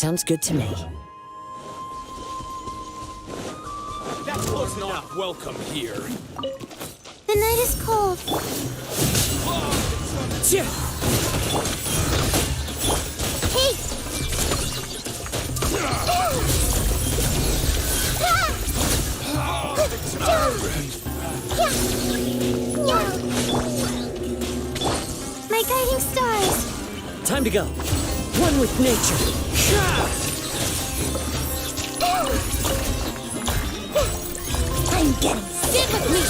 Sounds good to me. That was not welcome here. The night is cold. Hey! My guiding stars. Time to go. One with nature. I'm getting sick with me.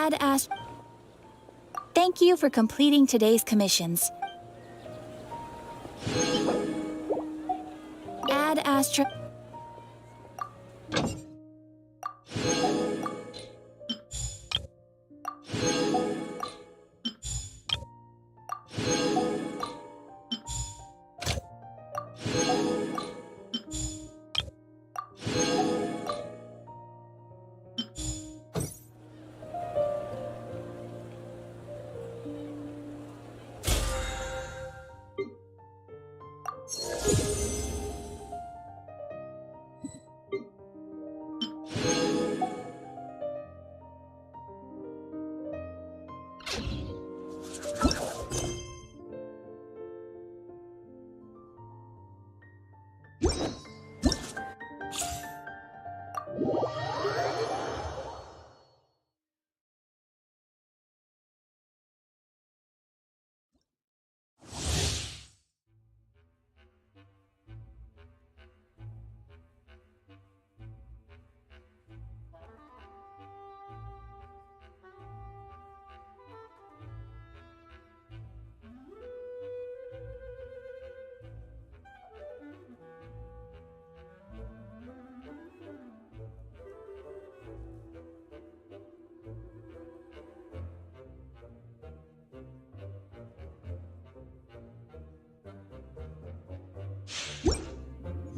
Add Thank you for completing today's commissions. Add Astra.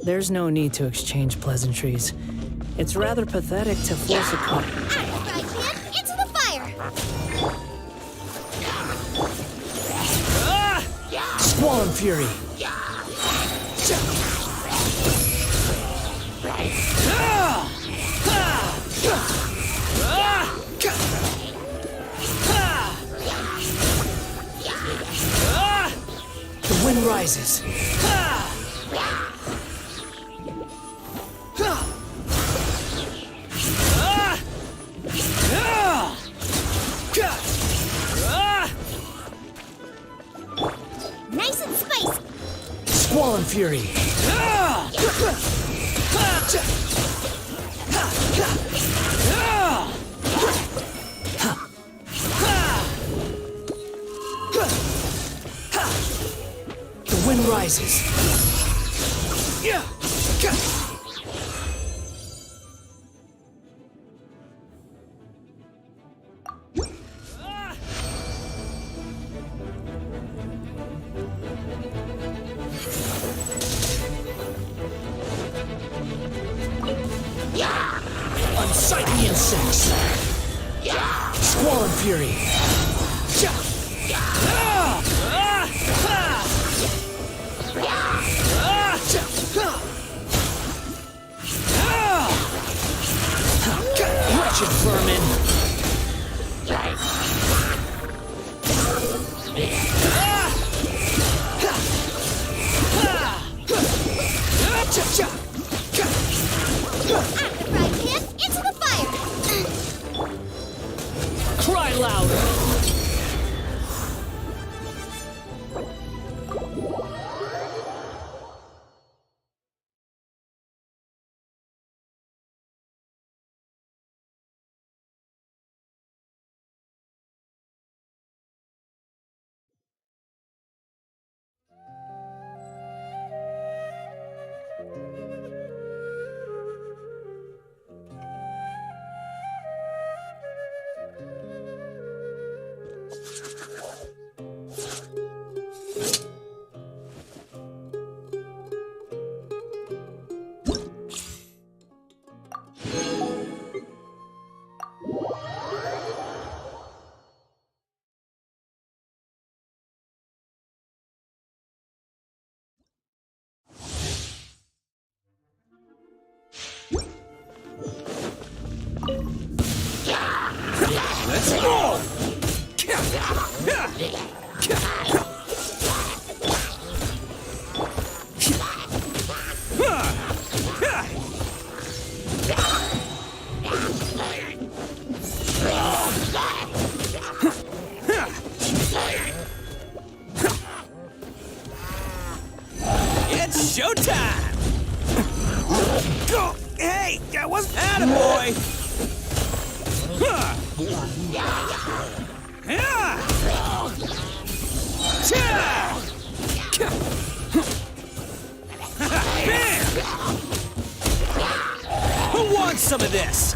There's no need to exchange pleasantries. It's rather pathetic to force a cut. Right hand into the fire! Squall and Fury! The wind rises. Nice and spicy! Squall and Fury! The wind rises. Unsightly insects! Squall and Fury! Wretched vermin! Right hand into the fire! Cry louder! Let's go! It's showtime! Go! Hey, that was attaboy! Huh! Who wants some of this?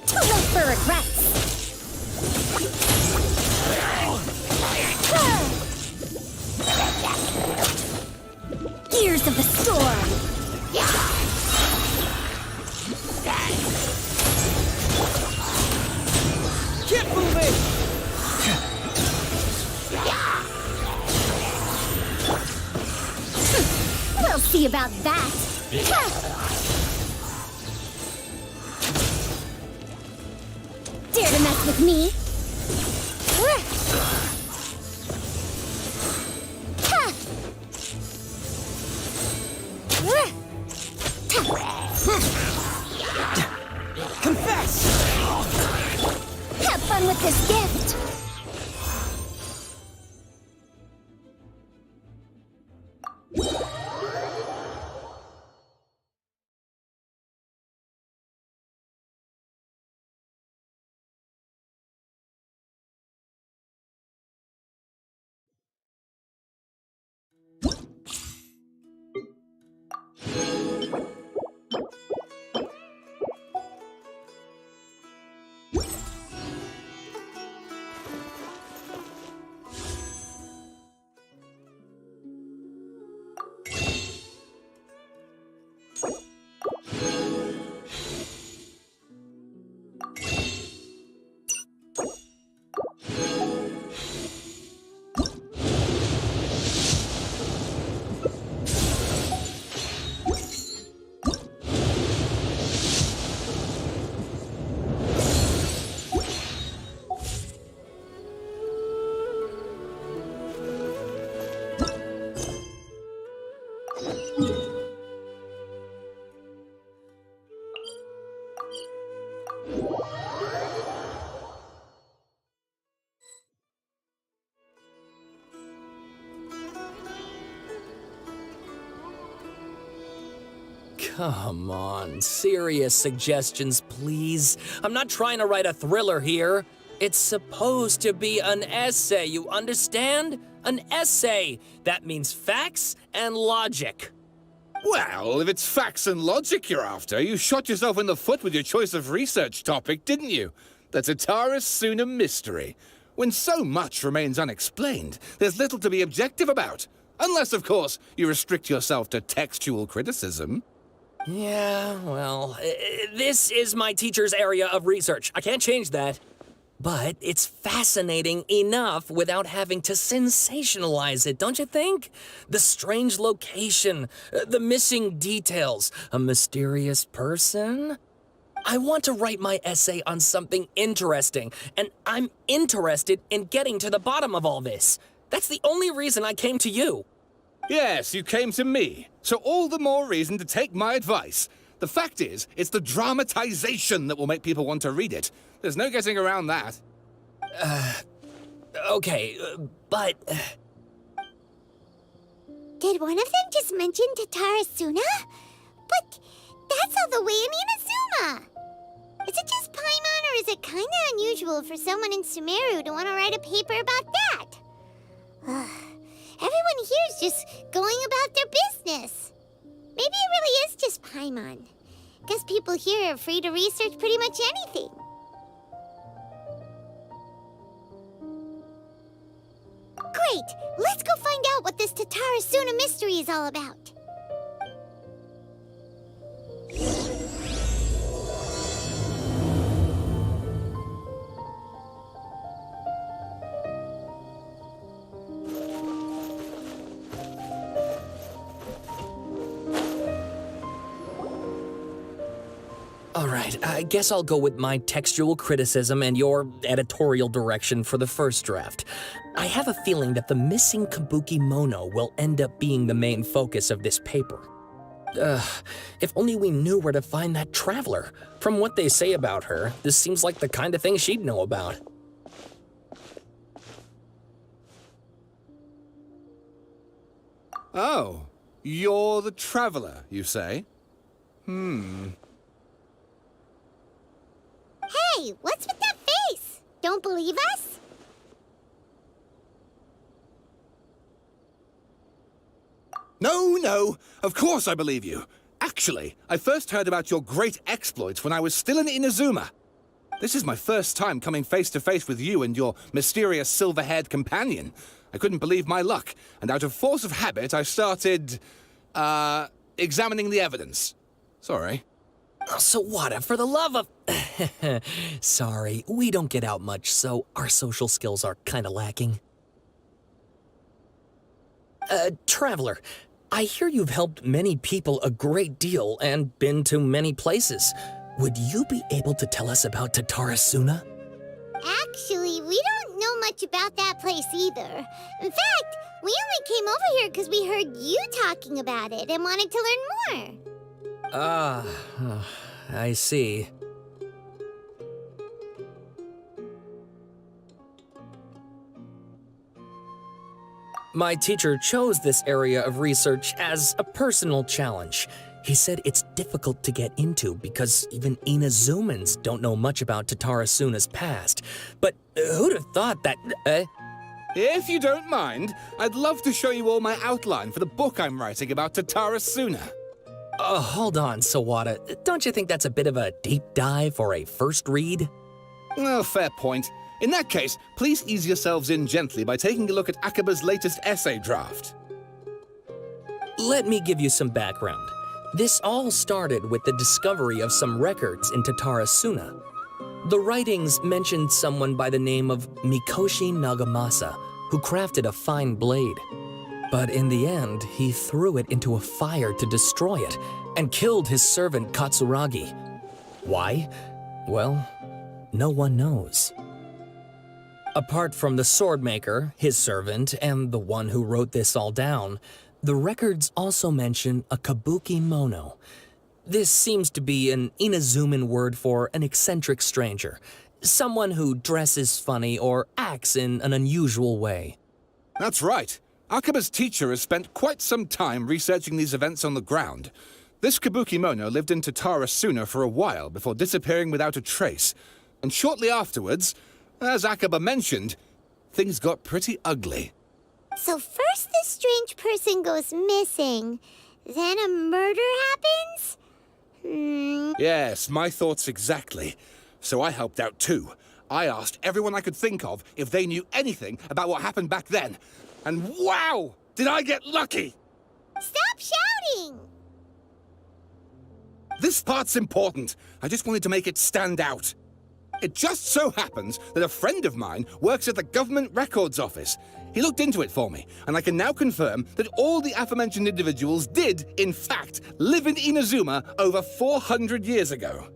Too late for regrets. Gears of the storm. Keep moving! We'll see about that. Dare to mess with me? Confess! Have fun with this gift. Come on, serious suggestions, please. I'm not trying to write a thriller here. It's supposed to be an essay, you understand? An essay. That means facts and logic. Well, if it's facts and logic you're after, you shot yourself in the foot with your choice of research topic, didn't you? The Tataris Suna mystery. When so much remains unexplained, there's little to be objective about. Unless, of course, you restrict yourself to textual criticism. Yeah, well, this is my teacher's area of research. I can't change that. But it's fascinating enough without having to sensationalize it, don't you think? The strange location, the missing details, a mysterious person. I want to write my essay on something interesting, and I'm interested in getting to the bottom of all this. That's the only reason I came to you. Yes, you came to me, so all the more reason to take my advice. The fact is, it's the dramatization that will make people want to read it. There's no getting around that. Okay, but... Did one of them just mention Tataris Suna? But that's all the way in Inazuma. Is it just Paimon, or is it kind of unusual for someone in Sumeru to want to write a paper about that? Everyone here's just going about their business. Maybe it really is just Paimon. Guess people here are free to research pretty much anything. Great! Let's go find out what this Tatarasuna mystery is all about. All right, I guess I'll go with my textual criticism and your editorial direction for the first draft. I have a feeling that the missing Kabuki Mono will end up being the main focus of this paper. If only we knew where to find that traveler. From what they say about her, this seems like the kind of thing she'd know about. Oh, you're the traveler, you say? Hey, what's with that face? Don't believe us? No, of course I believe you. Actually, I first heard about your great exploits when I was still in Inazuma. This is my first time coming face to face with you and your mysterious silver-haired companion. I couldn't believe my luck, and out of force of habit, I started, examining the evidence. Sorry. Oh, Sawada, for the love of... Sorry, we don't get out much, so our social skills are kinda lacking. Traveler, I hear you've helped many people a great deal and been to many places. Would you be able to tell us about Tatarasuna? Actually, we don't know much about that place either. In fact, we only came over here because we heard you talking about it and wanted to learn more. I see. My teacher chose this area of research as a personal challenge. He said it's difficult to get into because even Inazumans don't know much about Tatarasuna's past. But who'd have thought that... If you don't mind, I'd love to show you all my outline for the book I'm writing about Tatarasuna. Hold on, Sawada. Don't you think that's a bit of a deep dive for a first read? Oh, fair point. In that case, please ease yourselves in gently by taking a look at Akaba's latest essay draft. Let me give you some background. This all started with the discovery of some records in Tatarasuna. The writings mentioned someone by the name of Mikoshi Nagamasa, who crafted a fine blade. But in the end, he threw it into a fire to destroy it and killed his servant Katsuragi. Why? Well, no one knows. Apart from the swordmaker, his servant, and the one who wrote this all down, the records also mention a kabuki mono. This seems to be an Inazuman word for an eccentric stranger, someone who dresses funny or acts in an unusual way. That's right. Akaba's teacher has spent quite some time researching these events on the ground. This kabuki mono lived in Tatarasuna for a while before disappearing without a trace. And shortly afterwards, as Akaba mentioned, things got pretty ugly. So first this strange person goes missing, then a murder happens? Yes, my thoughts exactly. So I helped out too. I asked everyone I could think of if they knew anything about what happened back then. And wow, did I get lucky! Stop shouting! This part's important. I just wanted to make it stand out. It just so happens that a friend of mine works at the Government Records Office. He looked into it for me, and I can now confirm that all the aforementioned individuals did, in fact, live in Inazuma over 400 years ago.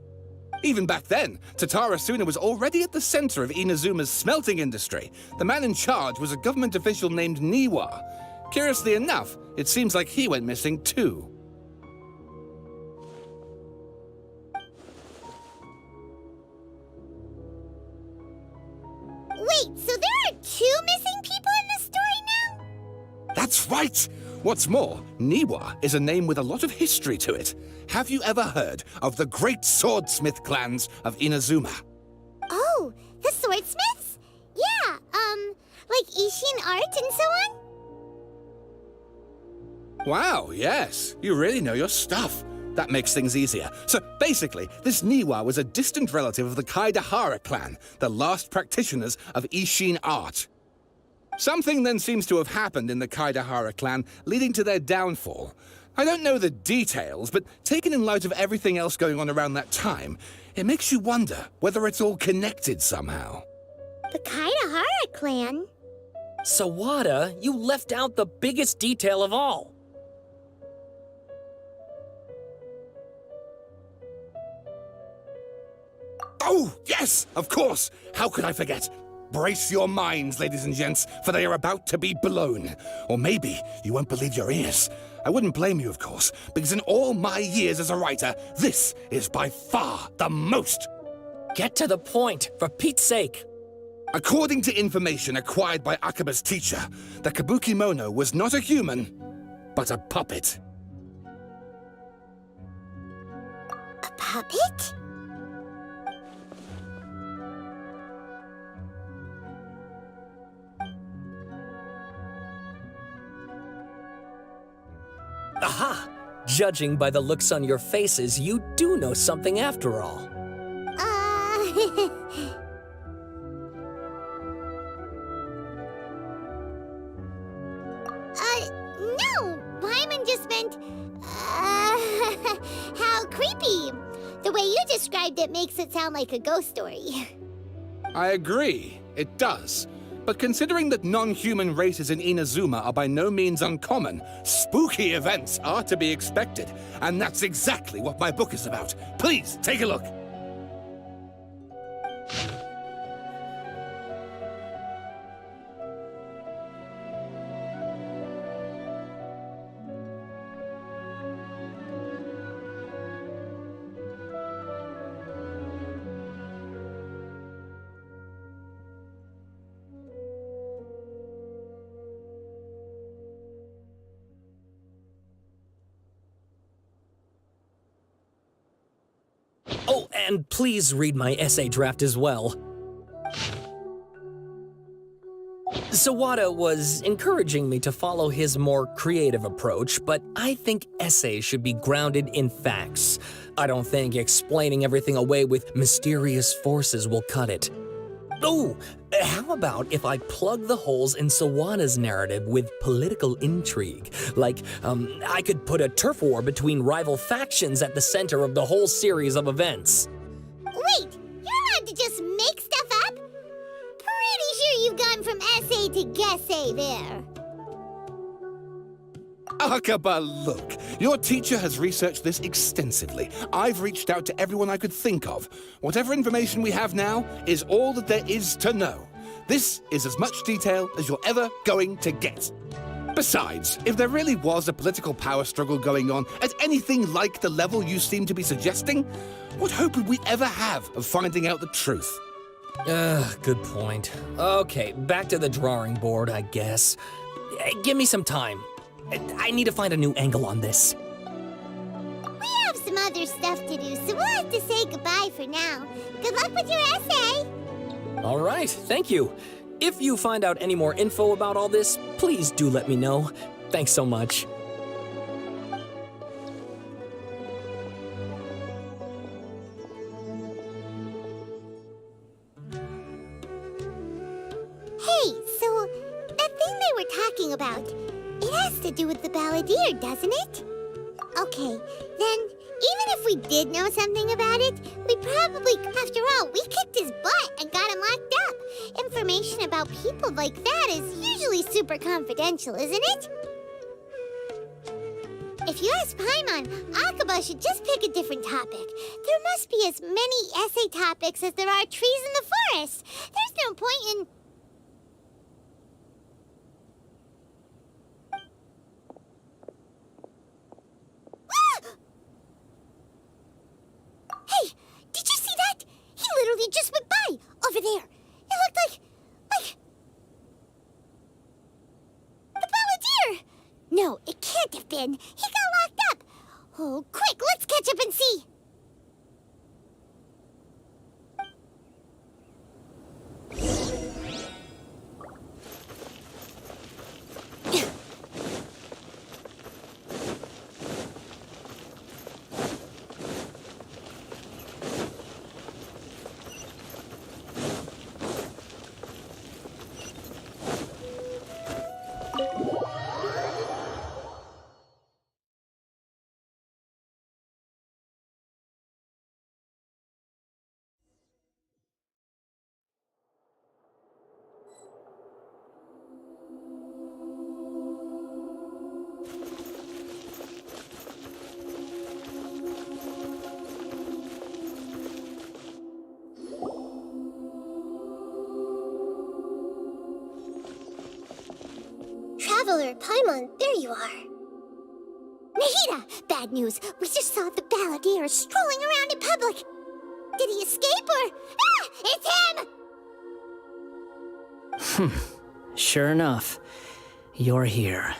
Even back then, Tatarasuna was already at the center of Inazuma's smelting industry. The man in charge was a government official named Niwa. Curiously enough, it seems like he went missing too. Wait, so there are two missing people in this story now? That's right! What's more, Niwa is a name with a lot of history to it. Have you ever heard of the great swordsmith clans of Inazuma? Oh, the swordsmiths? Yeah, like Ishin art and so on? Wow, yes. You really know your stuff. That makes things easier. So basically, this Niwa was a distant relative of the Kaidahara clan, the last practitioners of Ishin art. Something then seems to have happened in the Kaidahara clan, leading to their downfall. I don't know the details, but taken in light of everything else going on around that time, it makes you wonder whether it's all connected somehow. The Kaidahara clan? Sawada, you left out the biggest detail of all. Oh, yes, of course. How could I forget? Brace your minds, ladies and gents, for they are about to be blown. Or maybe you won't believe your ears. I wouldn't blame you, of course, because in all my years as a writer, this is by far the most. Get to the point, for Pete's sake. According to information acquired by Akaba's teacher, the Kabukimono was not a human, but a puppet. A puppet? Aha! Judging by the looks on your faces, you do know something after all. No! Paimon just meant, how creepy. The way you described it makes it sound like a ghost story. I agree, it does. But considering that non-human races in Inazuma are by no means uncommon, spooky events are to be expected. And that's exactly what my book is about. Please, take a look. Oh, and please read my essay draft as well. Sawada was encouraging me to follow his more creative approach, but I think essays should be grounded in facts. I don't think explaining everything away with mysterious forces will cut it. Oh, how about if I plug the holes in Sawada's narrative with political intrigue? Like, I could put a turf war between rival factions at the center of the whole series of events. Wait, you're allowed to just make stuff up? Pretty sure you've gone from essay to guessay there. Akaba, look. Your teacher has researched this extensively. I've reached out to everyone I could think of. Whatever information we have now is all that there is to know. This is as much detail as you're ever going to get. Besides, if there really was a political power struggle going on at anything like the level you seem to be suggesting, what hope would we ever have of finding out the truth? Good point. Okay, back to the drawing board, I guess. Give me some time. I need to find a new angle on this. We have some other stuff to do, so we'll have to say goodbye for now. Good luck with your essay! All right, thank you. If you find out any more info about all this, please do let me know. Thanks so much. Hey, so that thing they were talking about, it has to do with the balladeer, doesn't it? Okay, then even if we did know something about it, we probably, after all, we kicked his butt and got him locked up. Information about people like that is usually super confidential, isn't it? If you ask Paimon, Akaba should just pick a different topic. There must be as many essay topics as there are trees in the forest. There's no point in... Hey, did you see that? He literally just went by, over there. It looked like... the balladeer! No, it can't have been. He got locked up. Oh, quick, let's catch up and see. Traveler Paimon, there you are. Nahida! Bad news! We just saw the balladeer strolling around in public! Did he escape or... Ah! It's him! Sure enough, you're here.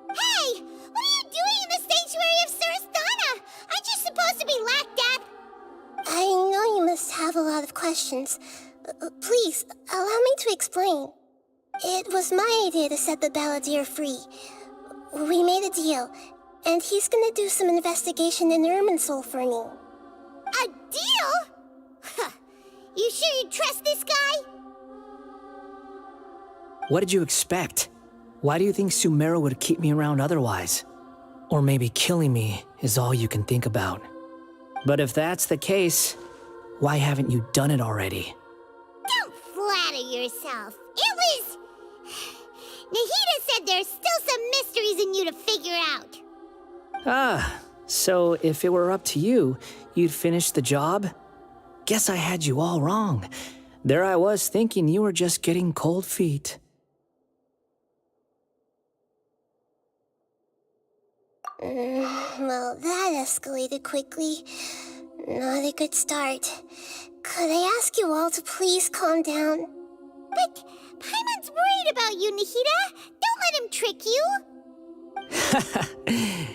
Hey! What are you doing in the sanctuary of Surasthana? Aren't you supposed to be lacked up? I know you must have a lot of questions. Please, allow me to explain. It was my idea to set the balladeer free. We made a deal, and he's gonna do some investigation in Irminsul for me. A deal? Huh. You sure you trust this guy? What did you expect? Why do you think Sumeru would keep me around otherwise? Or maybe killing me is all you can think about. But if that's the case, why haven't you done it already? Don't flatter yourself. It was... Nahida said there's still some mysteries in you to figure out. Ah, so if it were up to you, you'd finish the job? Guess I had you all wrong. There I was thinking you were just getting cold feet. Well, that escalated quickly. Not a good start. Could I ask you all to please calm down? But Paimon's worried about you, Nahida. Don't let him trick you.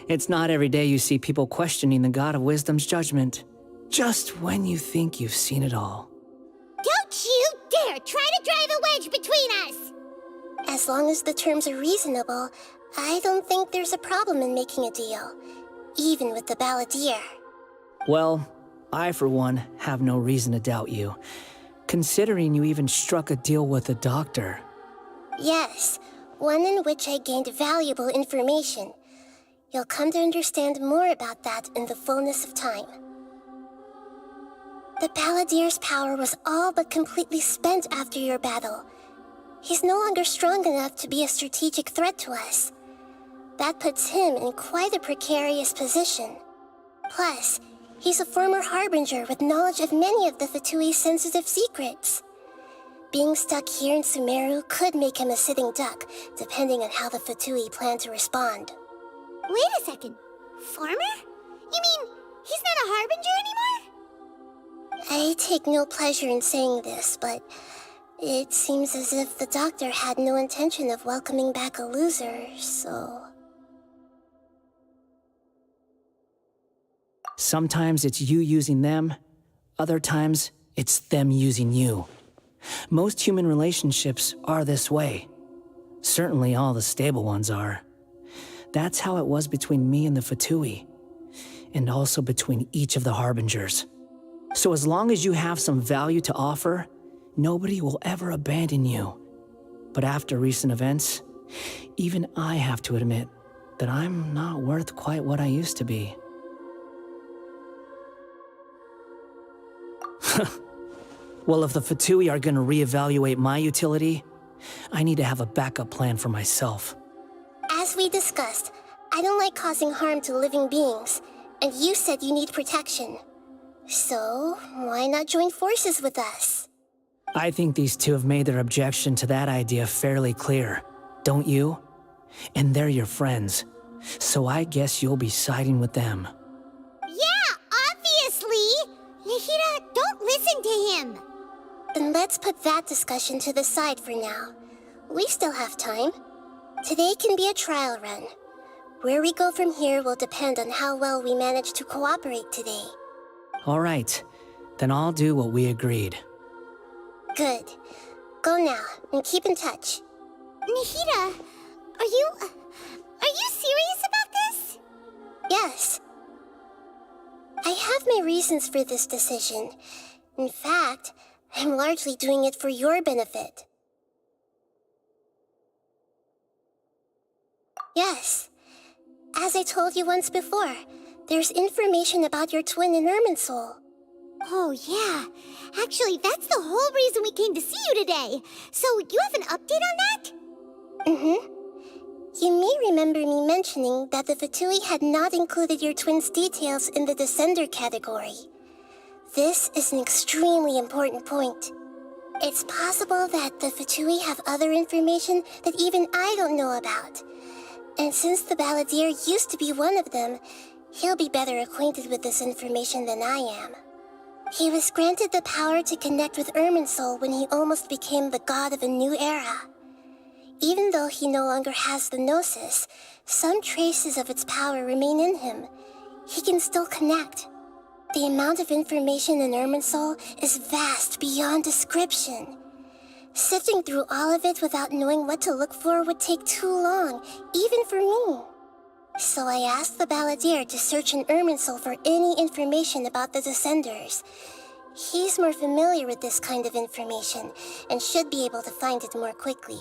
It's not every day you see people questioning the God of Wisdom's judgment. Just when you think you've seen it all. Don't you dare try to drive a wedge between us! As long as the terms are reasonable, I don't think there's a problem in making a deal. Even with the balladeer. Well, I for one have no reason to doubt you, considering you even struck a deal with the doctor. Yes, one in which I gained valuable information. You'll come to understand more about that in the fullness of time. The balladeer's power was all but completely spent after your battle. He's no longer strong enough to be a strategic threat to us. That puts him in quite a precarious position. Plus, he's a former harbinger with knowledge of many of the Fatui's sensitive secrets. Being stuck here in Sumeru could make him a sitting duck, depending on how the Fatui plan to respond. Wait a second. Former? You mean he's not a harbinger anymore? I take no pleasure in saying this, but it seems as if the doctor had no intention of welcoming back a loser, so... Sometimes it's you using them, other times it's them using you. Most human relationships are this way. Certainly all the stable ones are. That's how it was between me and the Fatui, and also between each of the harbingers. So as long as you have some value to offer, nobody will ever abandon you. But after recent events, even I have to admit that I'm not worth quite what I used to be. Well, if the Fatui are gonna reevaluate my utility, I need to have a backup plan for myself. As we discussed, I don't like causing harm to living beings, and you said you need protection. So, why not join forces with us? I think these two have made their objection to that idea fairly clear, don't you? And they're your friends, so I guess you'll be siding with them. Yeah, obviously! Nahida, don't listen to him! Then let's put that discussion to the side for now. We still have time. Today can be a trial run. Where we go from here will depend on how well we manage to cooperate today. All right, then I'll do what we agreed. Good. Go now, and keep in touch. Nahida, are you serious about this? Yes. I have my reasons for this decision. In fact, I'm largely doing it for your benefit. Yes. As I told you once before, there's information about your twin in Irminsul. Oh, yeah. Actually, that's the whole reason we came to see you today. So, you have an update on that? Mm-hmm. You may remember me mentioning that the Fatui had not included your twin's details in the Descender category. This is an extremely important point. It's possible that the Fatui have other information that even I don't know about. And since the Balladeer used to be one of them, he'll be better acquainted with this information than I am. He was granted the power to connect with Irminsul when he almost became the god of a new era. Even though he no longer has the Gnosis, some traces of its power remain in him. He can still connect. The amount of information in Irminsul is vast beyond description. Sifting through all of it without knowing what to look for would take too long, even for me. So I asked the Balladeer to search in Irminsul for any information about the Descenders. He's more familiar with this kind of information, and should be able to find it more quickly.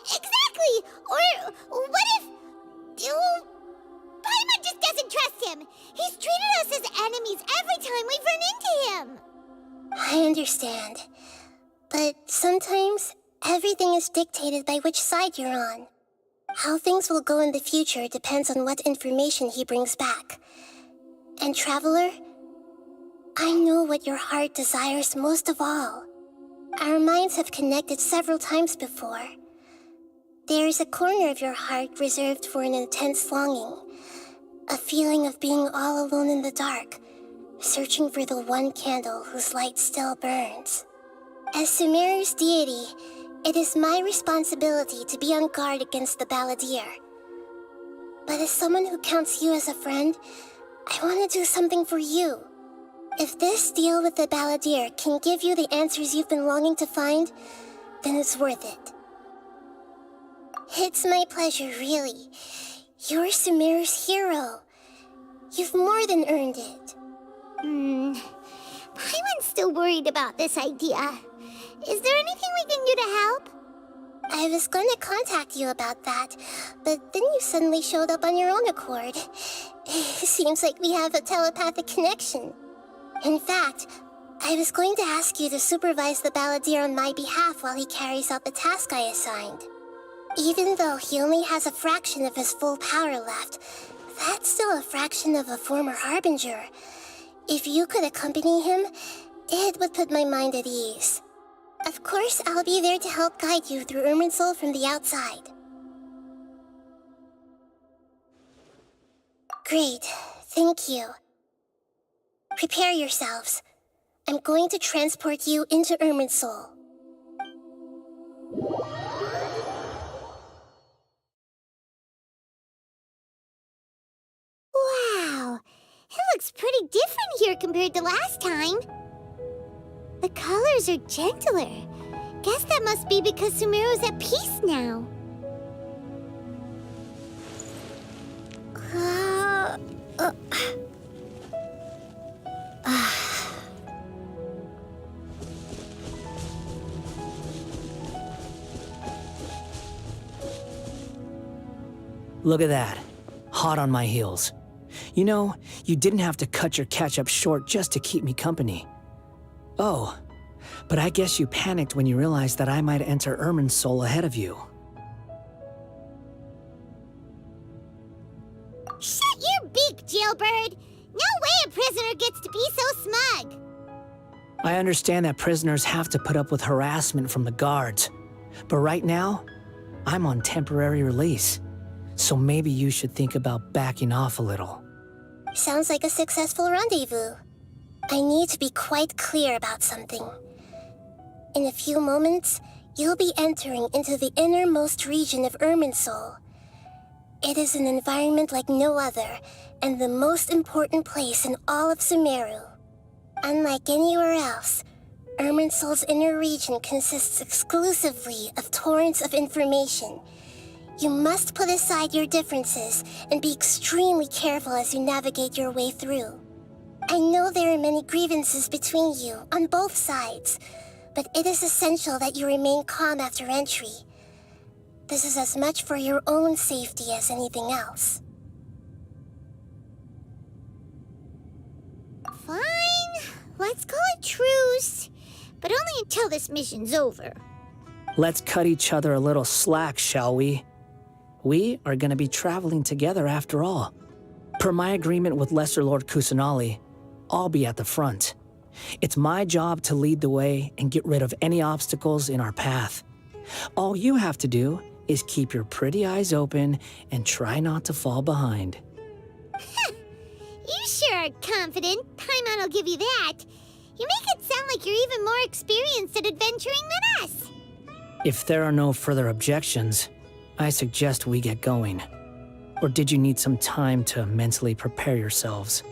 Exactly! Or what if... Paimon just doesn't trust him! He's treated us as enemies every time we've run into him! I understand. But sometimes, everything is dictated by which side you're on. How things will go in the future depends on what information he brings back. And Traveler, I know what your heart desires most of all. Our minds have connected several times before. There is a corner of your heart reserved for an intense longing. A feeling of being all alone in the dark, searching for the one candle whose light still burns. As Sumeru's deity, it is my responsibility to be on guard against the Balladeer. But as someone who counts you as a friend, I want to do something for you. If this deal with the Balladeer can give you the answers you've been longing to find, then it's worth it. It's my pleasure, really. You're Sumeru's hero. You've more than earned it. Paimon's still worried about this idea. Is there anything we can do to help? I was going to contact you about that, but then you suddenly showed up on your own accord. Seems like we have a telepathic connection. In fact, I was going to ask you to supervise the Balladeer on my behalf while he carries out the task I assigned. Even though he only has a fraction of his full power left, that's still a fraction of a former Harbinger. If you could accompany him, it would put my mind at ease. Of course, I'll be there to help guide you through Irminsul from the outside. Great, thank you. Prepare yourselves. I'm going to transport you into Irminsul. Wow, it looks pretty different here compared to last time. The colors are gentler. Guess that must be because Sumeru's at peace now. Look at that. Hot on my heels. You know, you didn't have to cut your catch-up short just to keep me company. Oh, but I guess you panicked when you realized that I might enter Irminsul ahead of you. Shut your beak, jailbird! No way a prisoner gets to be so smug! I understand that prisoners have to put up with harassment from the guards, but right now, I'm on temporary release, so maybe you should think about backing off a little. Sounds like a successful rendezvous. I need to be quite clear about something. In a few moments, you'll be entering into the innermost region of Irminsul. It is an environment like no other, and the most important place in all of Sumeru. Unlike anywhere else, Irminsul's inner region consists exclusively of torrents of information. You must put aside your differences and be extremely careful as you navigate your way through. I know there are many grievances between you, on both sides, but it is essential that you remain calm after entry. This is as much for your own safety as anything else. Fine, let's call it truce, but only until this mission's over. Let's cut each other a little slack, shall we? We are going to be traveling together after all. Per my agreement with Lesser Lord Kusanali, I'll be at the front. It's my job to lead the way and get rid of any obstacles in our path. All you have to do is keep your pretty eyes open and try not to fall behind. You sure are confident. Paimon will give you that. You make it sound like you're even more experienced at adventuring than us. If there are no further objections, I suggest we get going. Or did you need some time to mentally prepare yourselves?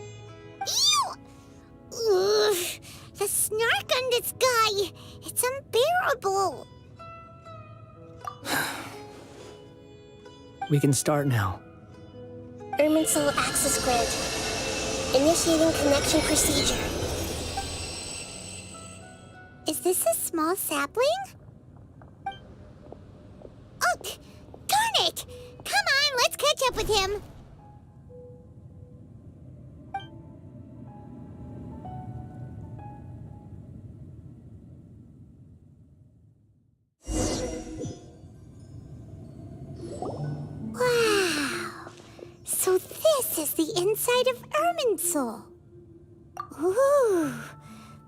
Ew! Ugh, the snark on this guy. It's unbearable. We can start now. Irminsul access granted. Initiating connection procedure. Is this a small sapling? Oh, darn it! Come on, let's catch up with him. Wow! So this is the inside of Irminsul. Ooh!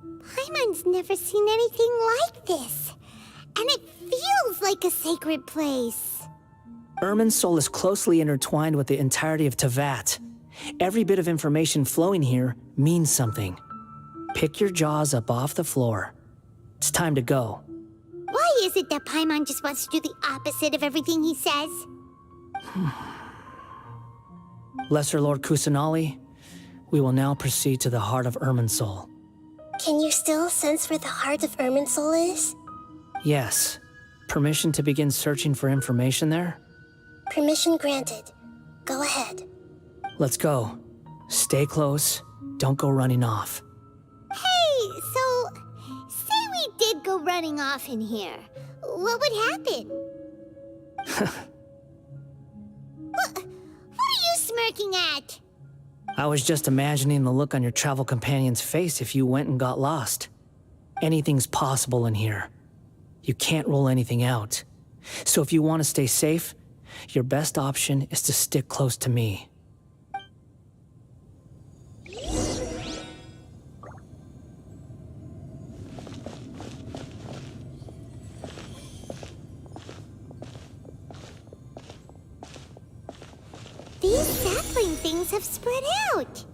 Paimon's never seen anything like this. And it feels like a sacred place. Irminsul is closely intertwined with the entirety of Teyvat. Every bit of information flowing here means something. Pick your jaws up off the floor. It's time to go. Why is it that Paimon just wants to do the opposite of everything he says? Lesser Lord Kusanali, we will now proceed to the heart of Irminsul. Can you still sense where the heart of Irminsul is? Yes. Permission to begin searching for information there? Permission granted. Go ahead. Let's go. Stay close. Don't go running off. Hey, so say we did go running off in here. What would happen? What are you smirking at? I was just imagining the look on your travel companion's face if you went and got lost. Anything's possible in here. You can't rule anything out. So if you want to stay safe, your best option is to stick close to me. These sapling things have spread out.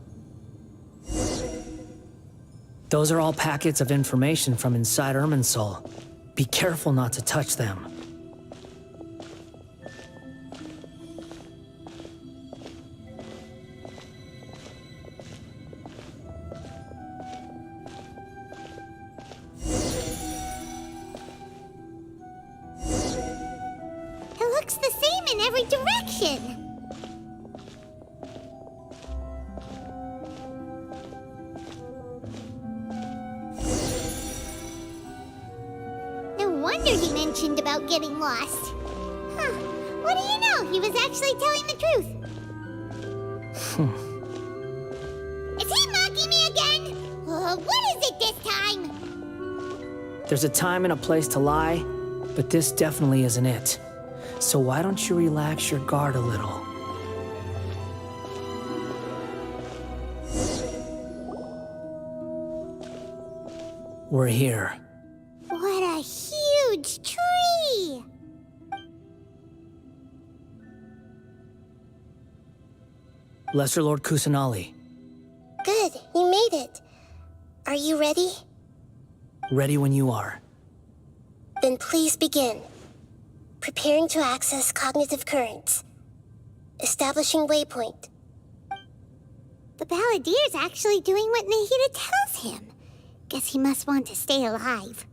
Those are all packets of information from inside Irminsul. Be careful not to touch them. It looks the same in every direction. No wonder he mentioned about getting lost. Huh. What do you know? He was actually telling the truth. Is he mocking me again? What is it this time? There's a time and a place to lie, but this definitely isn't it. So why don't you relax your guard a little? We're here. What a huge tree! Lesser Lord Kusanali, Good, you made it. Are you ready? ready when you are. Then please begin. Preparing to access cognitive currents. Establishing waypoint. The Balladier's actually doing what Nahida tells him. Guess he must want to stay alive.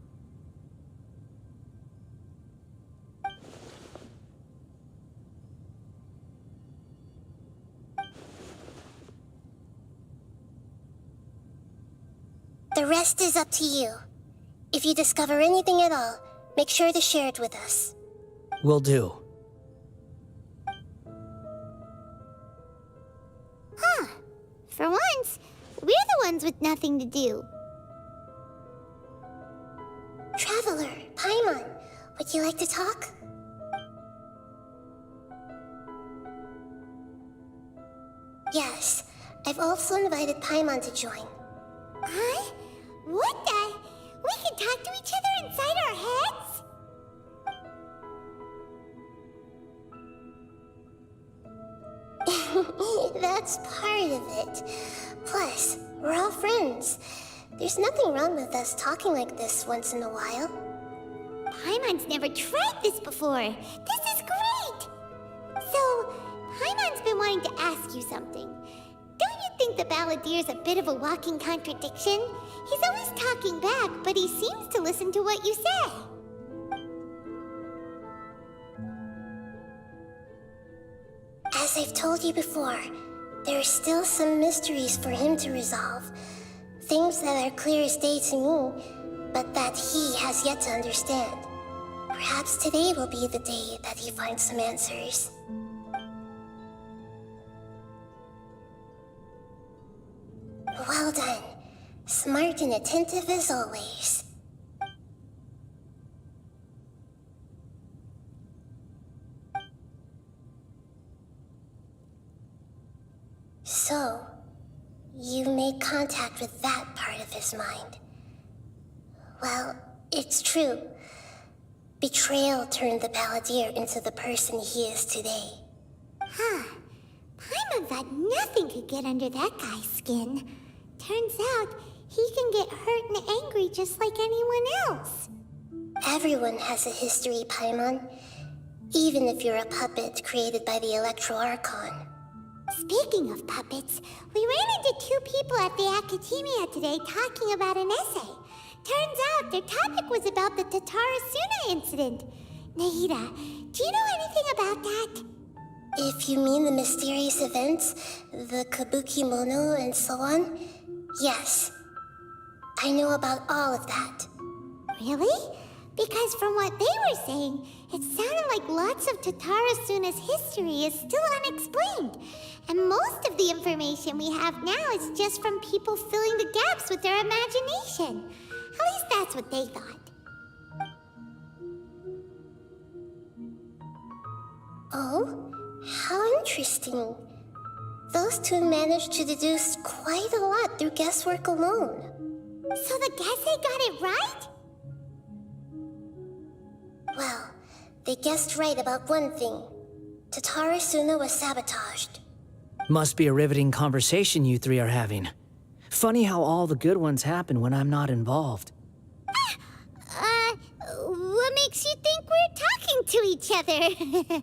The rest is up to you. If you discover anything at all, make sure to share it with us. Will do. Huh. For once, we're the ones with nothing to do. Traveler, Paimon, would you like to talk? Yes, I've also invited Paimon to join. Huh? What the? We can talk to each other inside our heads? That's part of it. Plus, we're all friends. There's nothing wrong with us talking like this once in a while. Paimon's never tried this before. This is great! So, Paimon's been wanting to ask you something. Don't you think the Balladier's a bit of a walking contradiction? He's always talking back, but he seems to listen to what you say. As I've told you before, there are still some mysteries for him to resolve. Things that are clear as day to me, but that he has yet to understand. Perhaps today will be the day that he finds some answers. Well done. Smart and attentive as always. So, you made contact with that part of his mind. Well, it's true. Betrayal turned the Balladeer into the person he is today. Huh. Paimon thought nothing could get under that guy's skin. Turns out, he can get hurt and angry just like anyone else. Everyone has a history, Paimon. Even if you're a puppet created by the Electro Archon. Speaking of puppets, we ran into two people at the Academia today talking about an essay. Turns out their topic was about the Tatarasuna incident. Nahida, do you know anything about that? If you mean the mysterious events, the kabuki mono and so on, yes. I know about all of that. Really? Because from what they were saying, it sounded like lots of Tatarasuna's history is still unexplained. And most of the information we have now is just from people filling the gaps with their imagination. At least that's what they thought. Oh? How interesting. Those two managed to deduce quite a lot through guesswork alone. So the Gesse got it right? Well, they guessed right about one thing. Tatarasuna was sabotaged. Must be a riveting conversation you three are having. Funny how all the good ones happen when I'm not involved. What makes you think we're talking to each other?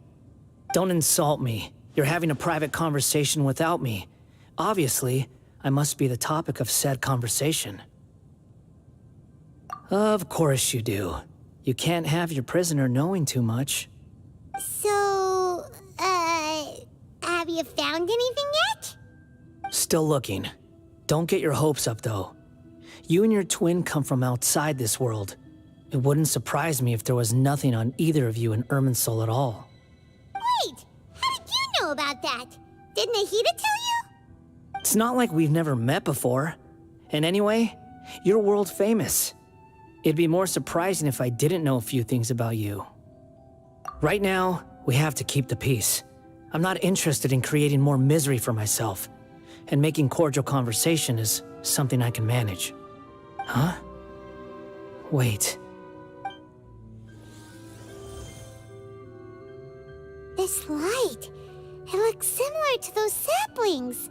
Don't insult me. You're having a private conversation without me. Obviously, I must be the topic of said conversation. Of course you do. You can't have your prisoner knowing too much. So, have you found anything yet? Still looking. Don't get your hopes up, though. You and your twin come from outside this world. It wouldn't surprise me if there was nothing on either of you in Irminsul at all. Wait! How did you know about that? Did Nahida tell you? It's not like we've never met before. And anyway, you're world famous. It'd be more surprising if I didn't know a few things about you. Right now, we have to keep the peace. I'm not interested in creating more misery for myself. And making cordial conversation is something I can manage. Huh? Wait. This light. It looks similar to those saplings.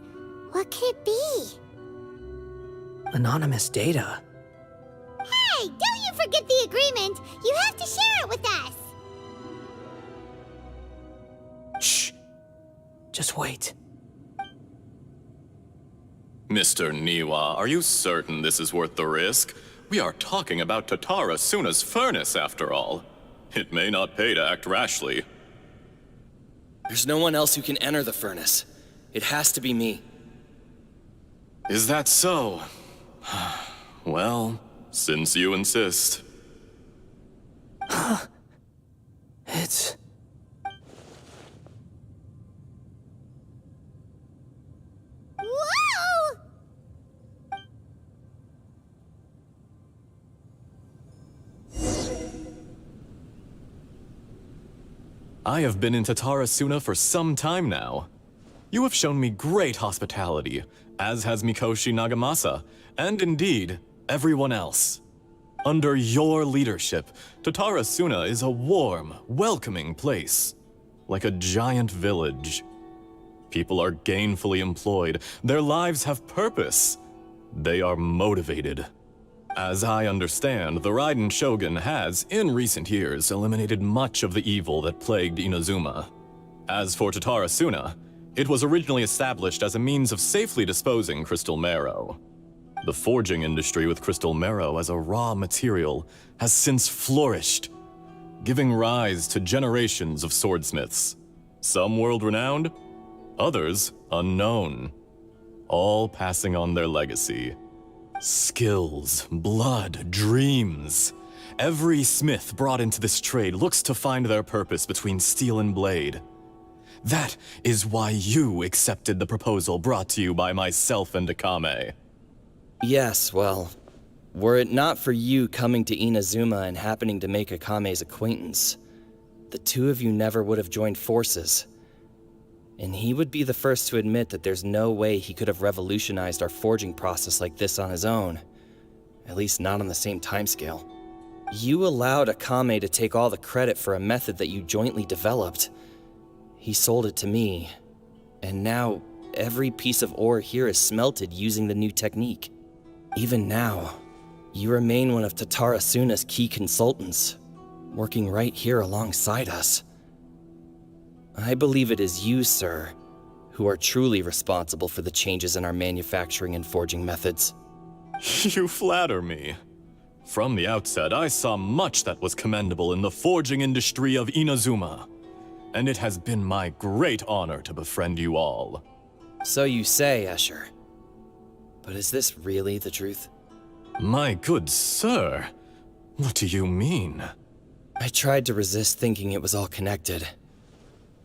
What could it be? Anonymous data. Hey, don't you forget the agreement. You have to share it with us. Shh. Just wait. Mr. Niwa, are you certain this is worth the risk? We are talking about Tatarasuna's furnace, after all. It may not pay to act rashly. There's no one else who can enter the furnace. It has to be me. Is that so? Well, since you insist. It's... Whoa! I have been in Tatarasuna for some time now. You have shown me great hospitality, as has Mikoshi Nagamasa, and indeed, everyone else. Under your leadership, Tatara Suna is a warm, welcoming place, like a giant village. People are gainfully employed, their lives have purpose. They are motivated. As I understand, the Raiden Shogun has, in recent years, eliminated much of the evil that plagued Inazuma. As for Tatara Suna, it was originally established as a means of safely disposing crystal marrow. The forging industry with crystal marrow as a raw material has since flourished, giving rise to generations of swordsmiths. Some world-renowned, others unknown, all passing on their legacy. Skills, blood, dreams. Every smith brought into this trade looks to find their purpose between steel and blade. That is why you accepted the proposal brought to you by myself and Akame. Yes, well, were it not for you coming to Inazuma and happening to make Akame's acquaintance, the two of you never would have joined forces. And he would be the first to admit that there's no way he could have revolutionized our forging process like this on his own. At least not on the same timescale. You allowed Akame to take all the credit for a method that you jointly developed. He sold it to me, and now every piece of ore here is smelted using the new technique. Even now, you remain one of Tatara Suna's key consultants, working right here alongside us. I believe it is you, sir, who are truly responsible for the changes in our manufacturing and forging methods. You flatter me. From the outset, I saw much that was commendable in the forging industry of Inazuma, and it has been my great honor to befriend you all. So you say, Escher. But is this really the truth? My good sir, what do you mean? I tried to resist thinking it was all connected,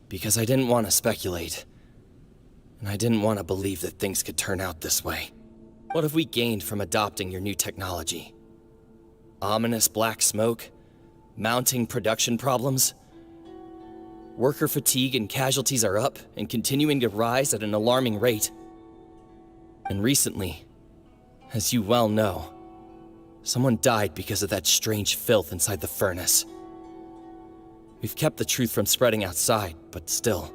because I didn't want to speculate, and I didn't want to believe that things could turn out this way. What have we gained from adopting your new technology? Ominous black smoke? Mounting production problems? Worker fatigue and casualties are up and continuing to rise at an alarming rate. And recently, as you well know, someone died because of that strange filth inside the furnace. We've kept the truth from spreading outside, but still,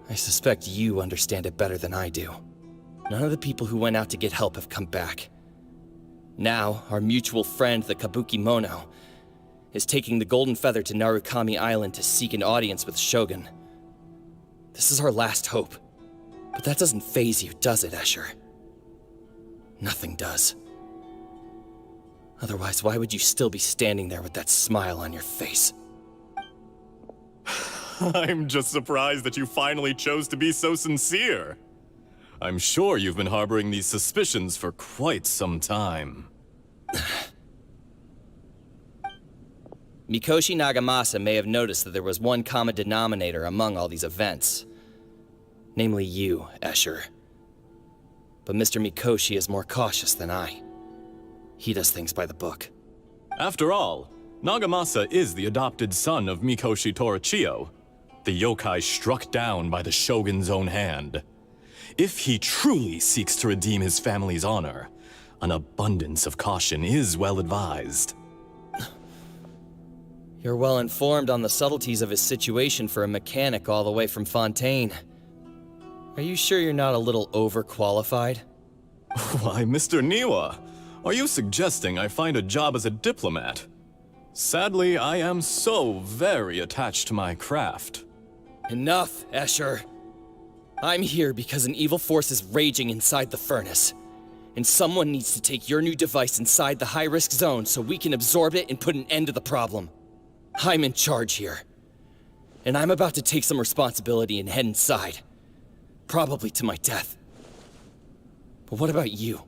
I suspect you understand it better than I do. None of the people who went out to get help have come back. Now, our mutual friend, the Kabuki Mono, is taking the Golden Feather to Narukami Island to seek an audience with Shogun. This is our last hope. But that doesn't faze you, does it, Escher? Nothing does. Otherwise, why would you still be standing there with that smile on your face? I'm just surprised that you finally chose to be so sincere. I'm sure you've been harboring these suspicions for quite some time. Mikoshi Nagamasa may have noticed that there was one common denominator among all these events. Namely you, Escher. But Mr. Mikoshi is more cautious than I. He does things by the book. After all, Nagamasa is the adopted son of Mikoshi Torachiyo, the yokai struck down by the Shogun's own hand. If he truly seeks to redeem his family's honor, an abundance of caution is well advised. You're well informed on the subtleties of his situation for a mechanic all the way from Fontaine. Are you sure you're not a little overqualified? Why, Mr. Niwa, are you suggesting I find a job as a diplomat? Sadly, I am so very attached to my craft. Enough, Escher. I'm here because an evil force is raging inside the furnace. And someone needs to take your new device inside the high-risk zone so we can absorb it and put an end to the problem. I'm in charge here. And I'm about to take some responsibility and head inside. Probably to my death. But what about you?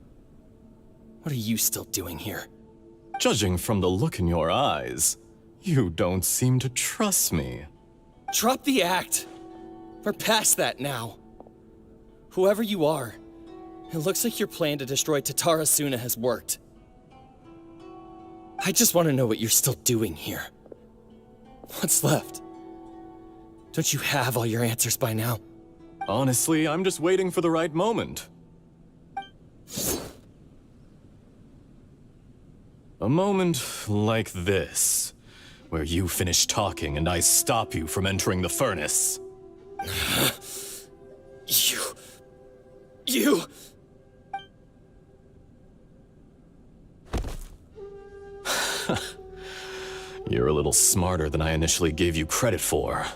What are you still doing here? Judging from the look in your eyes, you don't seem to trust me. Drop the act! We're past that now. Whoever you are, it looks like your plan to destroy Tatara Suna has worked. I just want to know what you're still doing here. What's left? Don't you have all your answers by now? Honestly, I'm just waiting for the right moment. A moment like this, where you finish talking and I stop you from entering the furnace. You... You're a little smarter than I initially gave you credit for.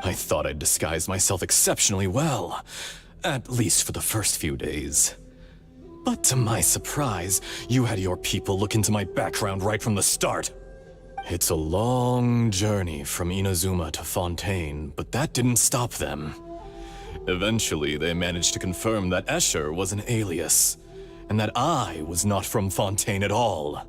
I thought I'd disguised myself exceptionally well, at least for the first few days. But to my surprise, you had your people look into my background right from the start. It's a long journey from Inazuma to Fontaine, but that didn't stop them. Eventually, they managed to confirm that Escher was an alias, and that I was not from Fontaine at all.